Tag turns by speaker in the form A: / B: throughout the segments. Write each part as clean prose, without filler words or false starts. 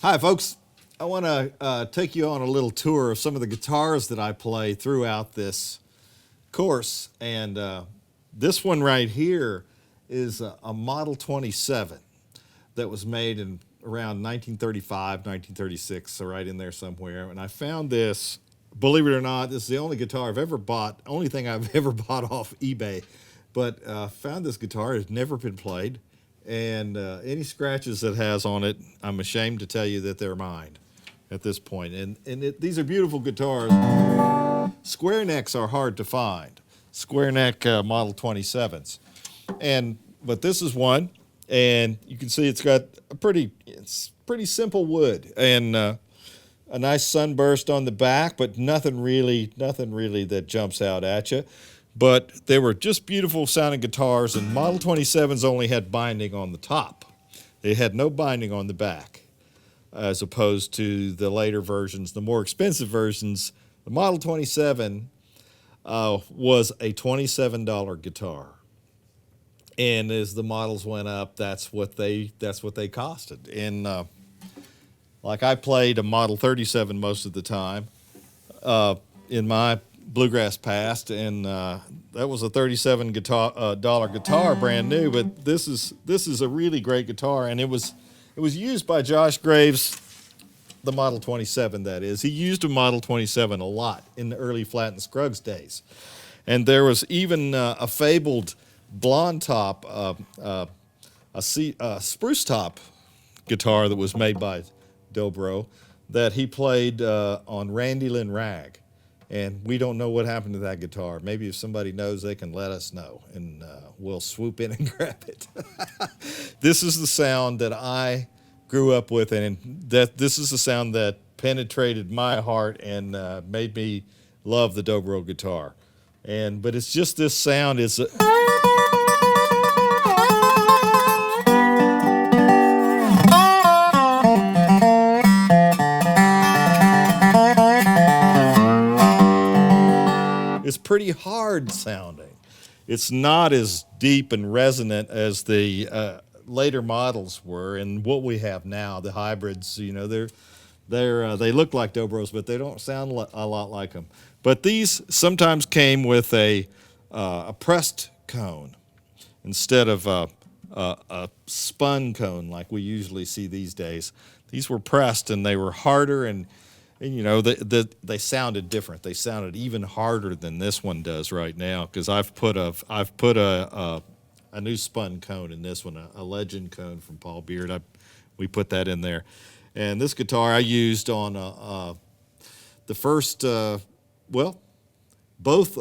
A: Hi, folks. I want to take you on a little tour of some of the guitars that I play throughout this course. And this one right here is a Model 27 that was made in around 1935, 1936, so right in there somewhere. And I found this, believe it or not, this is the only guitar I've ever bought, only thing I've ever bought off eBay. But found this guitar, it's never been played. And any scratches it has on it, I'm ashamed to tell you that they're mine at this point. These are beautiful guitars. Square necks are hard to find. Square neck Model 27s. But this is one, and you can see it's got it's pretty simple wood and a nice sunburst on the back, but nothing really that jumps out at you. But they were just beautiful sounding guitars, and Model 27s only had binding on the top. They had no binding on the back, as opposed to the later versions, the more expensive versions. The Model 27 was a $27 guitar. And as the models went up, that's what they costed. And like I played a Model 37 most of the time in my bluegrass past, and that was a $37 guitar, brand new. But this is a really great guitar, and it was used by Josh Graves, the Model 27. That is, he used a Model 27 a lot in the early Flat and Scruggs days, and there was even a fabled blonde top, spruce top guitar that was made by Dobro that he played on Randy Lynn Rag. And we don't know what happened to that guitar. Maybe if somebody knows, they can let us know, and we'll swoop in and grab it. This is the sound that I grew up with, and this is the sound that penetrated my heart and made me love the Dobro guitar. But it's just this sound is. It's pretty hard sounding. It's not as deep and resonant as the later models were, and what we have now, the hybrids. You know, they look like Dobros, but they don't sound a lot like them. But these sometimes came with a pressed cone instead of a spun cone like we usually see these days. These were pressed, and they were harder, and you know, they sounded different. They sounded even harder than this one does right now, because I've put a new spun cone in this one, a Legend cone from Paul Beard. We put that in there, and this guitar I used on the first both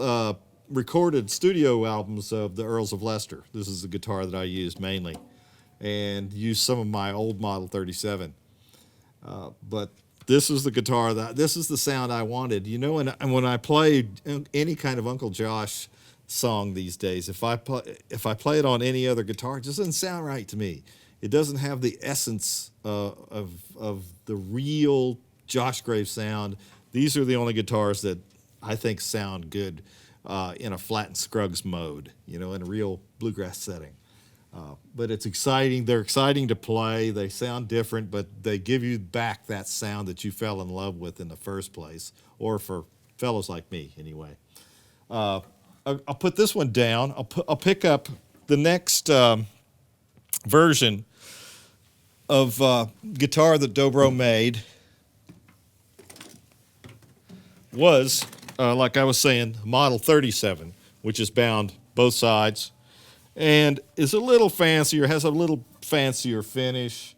A: recorded studio albums of the Earls of Leicester. This is the guitar that I used mainly, and used some of my old Model 37, but. This is the guitar this is the sound I wanted. You know, and when I play any kind of Uncle Josh song these days, if I play it on any other guitar, it just doesn't sound right to me. It doesn't have the essence of the real Josh Graves sound. These are the only guitars that I think sound good in a Flat and Scruggs mode, you know, in a real bluegrass setting. But it's exciting. They're exciting to play. They sound different, but they give you back that sound that you fell in love with in the first place, or for fellows like me, anyway. I'll put this one down. I'll pick up the next version of guitar that Dobro made. Was, like I was saying, Model 37, which is bound both sides, and is a little fancier, has a little fancier finish.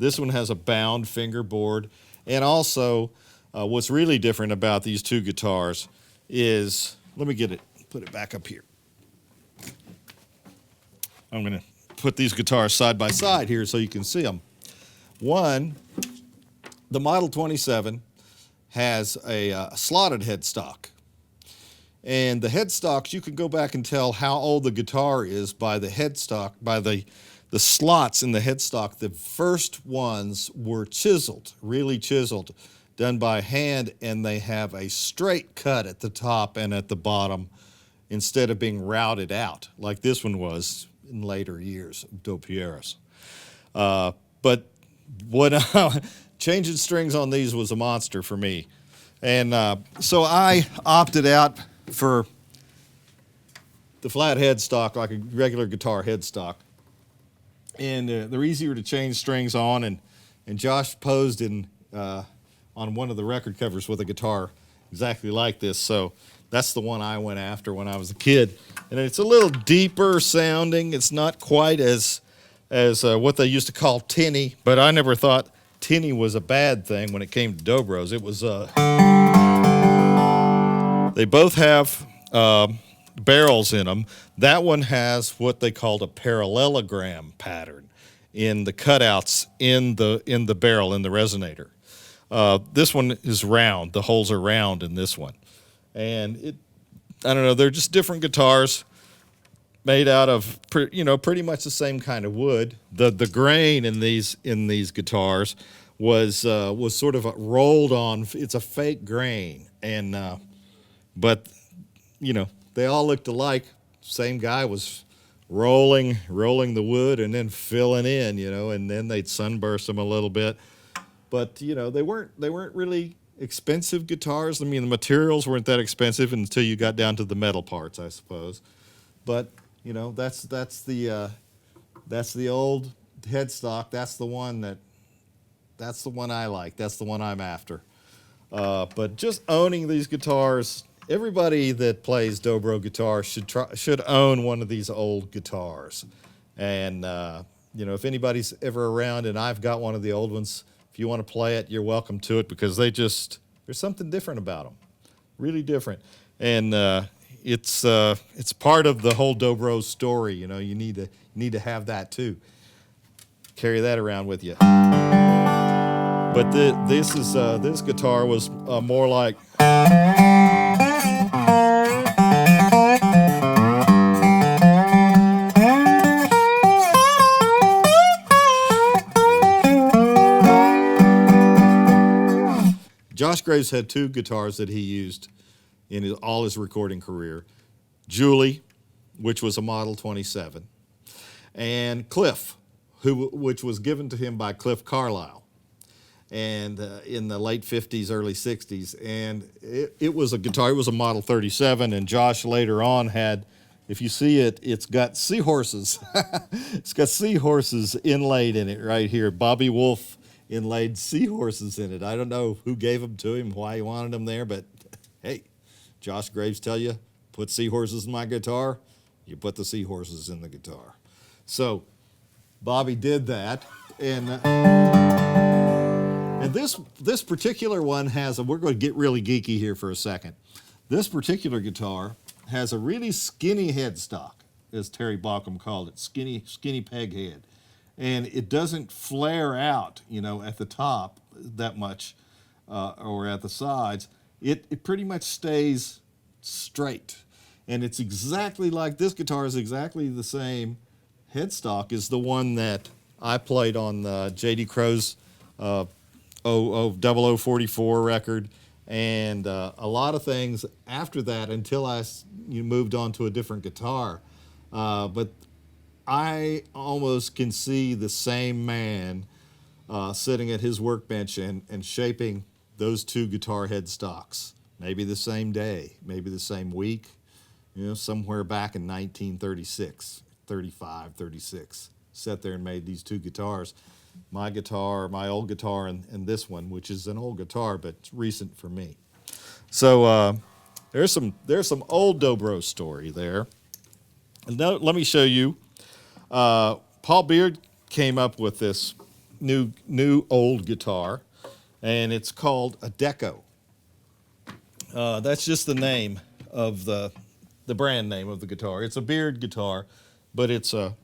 A: This one has a bound fingerboard. And also, what's really different about these two guitars is, let me put it back up here. I'm going to put these guitars side by side here so you can see them. One, the Model 27 has a slotted headstock. And the headstocks, you can go back and tell how old the guitar is by the headstock, by the slots in the headstock. The first ones were chiseled, really chiseled, done by hand, and they have a straight cut at the top and at the bottom instead of being routed out like this one was in later years of Dopieras. But what changing strings on these was a monster for me. And so I opted out for the flat headstock, like a regular guitar headstock. And they're easier to change strings on. And Josh posed in on one of the record covers with a guitar exactly like this. So that's the one I went after when I was a kid. And it's a little deeper sounding. It's not quite as what they used to call tinny, but I never thought tinny was a bad thing when it came to Dobros. It was, they both have barrels in them. That one has what they called a parallelogram pattern in the cutouts in the barrel, in the resonator. This one is round. The holes are round in this one. And I don't know, they're just different guitars made out of, pretty much the same kind of wood. The grain in these guitars was sort of rolled on. It's a fake grain, and but they all looked alike. Same guy was rolling the wood and then filling in, and then they'd sunburst them a little bit. But they weren't really expensive guitars. I mean, the materials weren't that expensive until you got down to the metal parts, I suppose. But that's the old headstock. That's the one I like. That's the one I'm after. But just owning these guitars, everybody that plays Dobro guitar should own one of these old guitars. And if anybody's ever around and I've got one of the old ones, if you want to play it, you're welcome to it, because there's something different about them, really different. And it's part of the whole Dobro story. You need to have that too. Carry that around with you. But this guitar was more like. Josh Graves had two guitars that he used in all his recording career. Julie, which was a Model 27, and Cliff, which was given to him by Cliff Carlisle, and in the late 50s, early 60s. And it was a guitar. It was a Model 37, and Josh later on had, if you see it, it's got seahorses. It's got seahorses inlaid in it right here. Bobby Wolf inlaid seahorses in it. I don't know who gave them to him, why he wanted them there, but hey, Josh Graves tell you, put seahorses in my guitar, you put the seahorses in the guitar. So Bobby did that, and this particular one has we're going to get really geeky here for a second. This particular guitar has a really skinny headstock, as Terry Bauckham called it, skinny peg head. And it doesn't flare out, at the top that much, or at the sides. It pretty much stays straight. And it's exactly like, this guitar is exactly the same headstock as the one that I played on J.D. Crow's 0044 record. And a lot of things after that, until I moved on to a different guitar. But I almost can see the same man sitting at his workbench and shaping those two guitar headstocks. Maybe the same day, maybe the same week, somewhere back in 1936, 35, 36. Sat there and made these two guitars. My guitar, my old guitar, and this one, which is an old guitar, but it's recent for me. So there's some old Dobro story there. And now let me show you. Paul Beard came up with this new old guitar, and it's called a DECO. That's just the name of the brand name of the guitar. It's a Beard guitar, but it's a.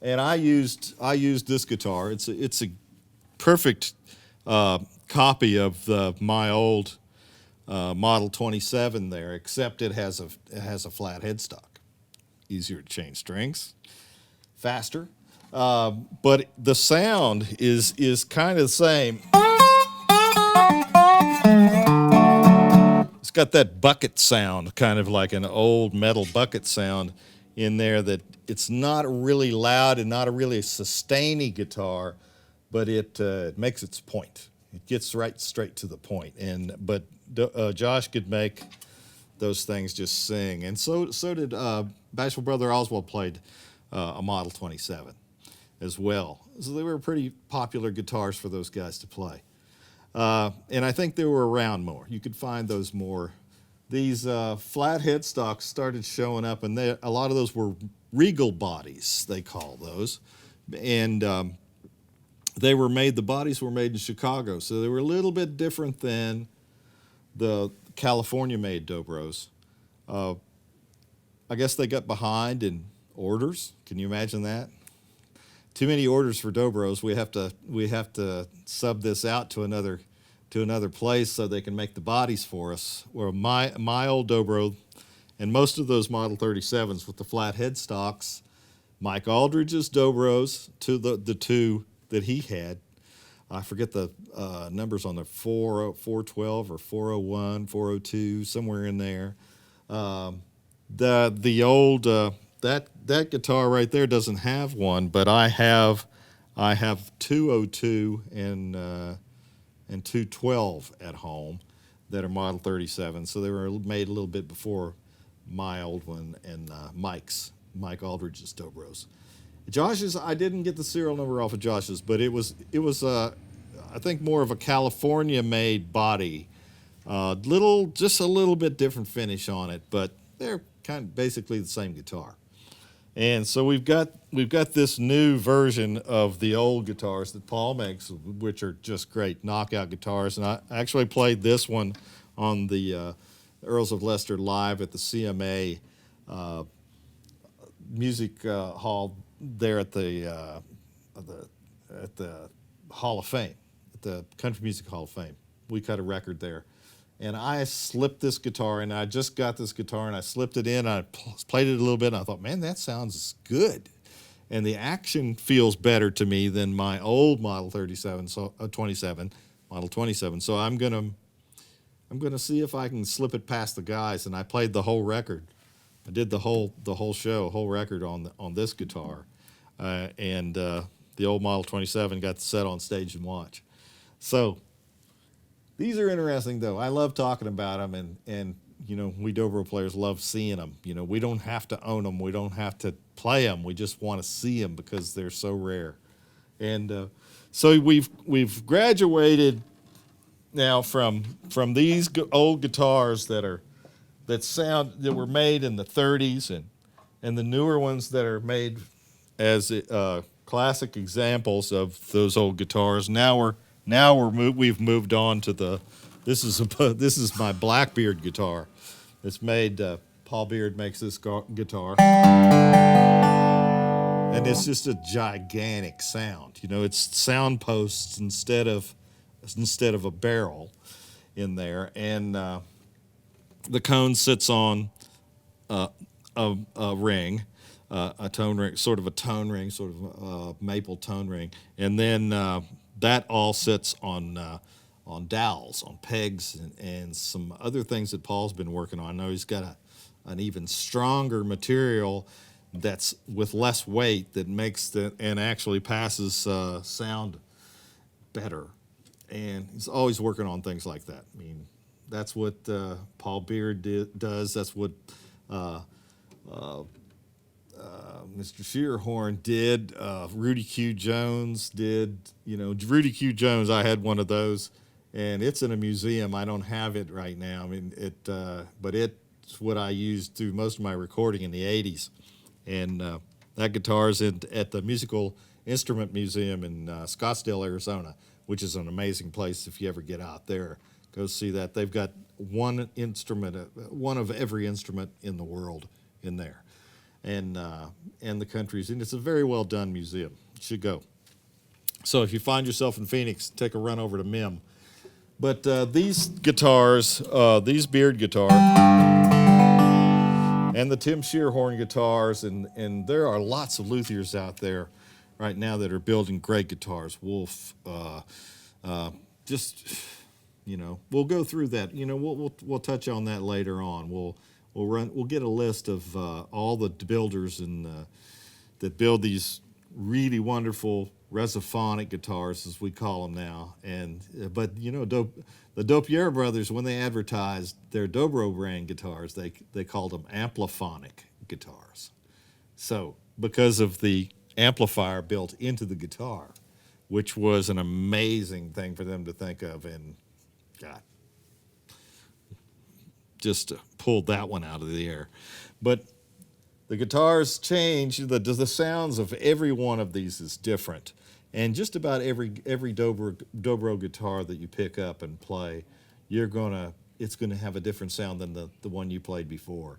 A: And I used this guitar. It's a perfect copy of my old Model 27 there, except it has a flat headstock. Easier to change strings, faster, but the sound is kind of the same. It's got that bucket sound, kind of like an old metal bucket sound in there, that it's not really loud and not a really sustaining guitar, but it makes its point. It gets right straight to the point. But Josh could make those things just sing, and so did Bashful Brother Oswald played a Model 27 as well. So they were pretty popular guitars for those guys to play. And I think they were around more. You could find those more. These flat headstocks started showing up, and a lot of those were regal bodies, they call those. And the bodies were made in Chicago, so they were a little bit different than the California-made Dobros. I guess they got behind in orders. Can you imagine that? Too many orders for Dobros. We have to sub this out to another place so they can make the bodies for us. Where my old Dobro and most of those Model 37s with the flat headstocks, Mike Aldridge's Dobros, the two that he had, I forget the numbers on the 412 or 401, 402, somewhere in there. The old that guitar right there doesn't have one, but I have 202 and 212 at home that are Model 37. So they were made a little bit before my old one and Mike Aldridge's Dobros. Josh's, I didn't get the serial number off of Josh's, but it was I think more of a California-made body, just a little bit different finish on it, but they're kind of basically the same guitar. And so we've got this new version of the old guitars that Paul makes, which are just great knockout guitars. And I actually played this one on the Earls of Leicester live at the CMA music hall there at the Hall of Fame, at the Country Music Hall of Fame. We cut a record there. And I slipped this guitar, and I just got this guitar, and I slipped it in, I played it a little bit, and I thought, man, that sounds good. And the action feels better to me than my old Model 37, Model 27. So I'm gonna see if I can slip it past the guys. And I played the whole record. I did the whole record on this guitar, and the old Model 27 got to set on stage and watch. So these are interesting, though. I love talking about them, and we Dobro players love seeing them. We don't have to own them. We don't have to play them. We just want to see them because they're so rare. And so we've graduated now from these old guitars that were made in the 30s and the newer ones that are made as classic examples of those old guitars. We've moved on to this is my Blackbeard guitar. It's made, Paul Beard makes this guitar, and it's just a gigantic sound. It's sound posts instead of a barrel in there, and the cone sits on a ring, a tone ring, sort of a tone ring, sort of a maple tone ring, and then that all sits on dowels, on pegs, and some other things that Paul's been working on. I know he's got an even stronger material that's with less weight that makes and actually passes sound better. And he's always working on things like that. I mean, that's what Paul Beard does. That's what Mr. Shearhorn did. Rudy Q. Jones did. Rudy Q. Jones, I had one of those, and it's in a museum. I don't have it right now. I mean, but it's what I used through most of my recording in the 80s. And that guitar is at the Musical Instrument Museum in Scottsdale, Arizona, which is an amazing place if you ever get out there. Go see that. They've got one of every instrument in the world in there. And the countries, and it's a very well done museum. You should go. So if you find yourself in Phoenix, take a run over to MIM. But these guitars, these Beard guitars, and the Tim Shearhorn guitars, and there are lots of luthiers out there right now that are building great guitars. Wolf, we'll go through that. We'll touch on that later on. We'll get a list of all the builders that build these really wonderful resophonic guitars, as we call them now. And but you know, the Dopier brothers, when they advertised their Dobro brand guitars, they called them ampliphonic guitars. So because of the amplifier built into the guitar, which was an amazing thing for them to think of, and God, just pulled that one out of the air. But the guitars change. The sounds of every one of these is different, and just about every Dobro guitar that you pick up and play, it's gonna have a different sound than the one you played before.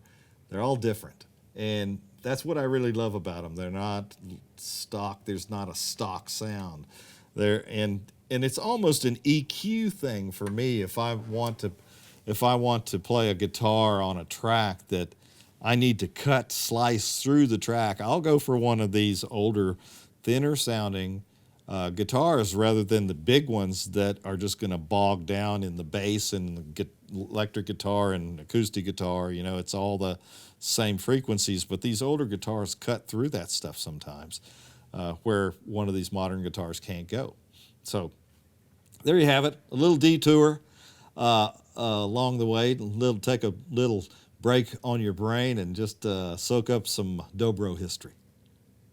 A: They're all different, and that's what I really love about them. They're not stock. There's not a stock sound there, and it's almost an EQ thing for me. If I want to play a guitar on a track that I need to slice through the track, I'll go for one of these older, thinner sounding guitars rather than the big ones that are just going to bog down in the bass and the electric guitar and acoustic guitar. You know, it's all the same frequencies, but these older guitars cut through that stuff sometimes, where one of these modern guitars can't go. So there you have it, a little detour along the way. Take a little break on your brain and just soak up some Dobro history.